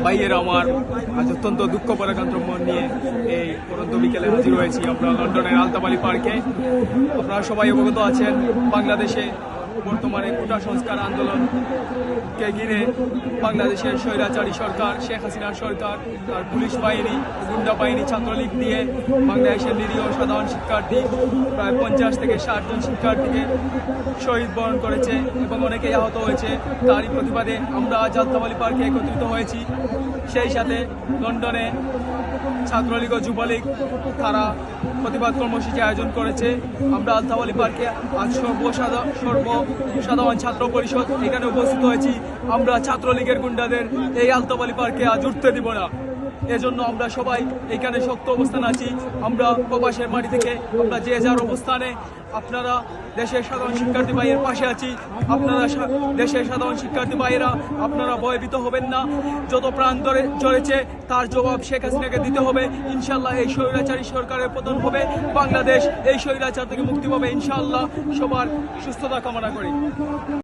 ভাইয়েরা আমার, আজ অত্যন্ত দুঃখ পরাকান্ত মন নিয়ে এই পরন্ত বিকেলে হাজির হয়েছি আমরা লন্ডনের আলতাবালি পার্কে। আপনারা সবাই অবগত আছেন, বাংলাদেশে বর্তমানে কোটা সংস্কার আন্দোলনকে ঘিরে বাংলাদেশের স্বৈরাচারী সরকার, শেখ হাসিনার সরকার, তার পুলিশ বাহিনী, গুন্ডা বাহিনী, ছাত্রলীগ দিয়ে বাংলাদেশের নিরীহ সাধারণ শিক্ষার্থী প্রায় 50 থেকে 60 জন শিক্ষার্থীকে শহীদ বরণ করেছে এবং অনেকেই আহত হয়েছে। তারই প্রতিবাদে আমরা আজ আলতাবালি পার্কে একত্রিত হয়েছি। সেই সাথে লন্ডনে ছাত্রলীগ ও যুবলীগ তারা প্রতিবাদ কর্মসূচি আয়োজন করেছে। আমরা আলতাবালি পার্কে আজ সর্বসাধারণ ছাত্র পরিষদ এখানে উপস্থিত হয়েছি। আমরা ছাত্রলীগের গুন্ডাদের এই আলতাবালি পার্কে আজ উঠতে দিব না। এজন্য আমরা সবাই এখানে শক্ত অবস্থান আছি। আমরা প্রবাসের মাটি থেকে আমরা যে যার অবস্থানে, আপনারা দেশের সাধারণ শিক্ষার্থী ভাইয়ের পাশে আছি। আপনারা দেশের সাধারণ শিক্ষার্থী ভাইয়েরা আপনারা ভয়ভীত হবেন না। যত প্রাণ ঝরেছে তার জবাব শেখ হাসিনাকে দিতে হবে। ইনশাল্লাহ এই স্বৈরাচারী সরকারের পতন হবে, বাংলাদেশ এই স্বৈরাচার থেকে মুক্তি পাবে ইনশাল্লাহ। সবার সুস্থতা কামনা করি।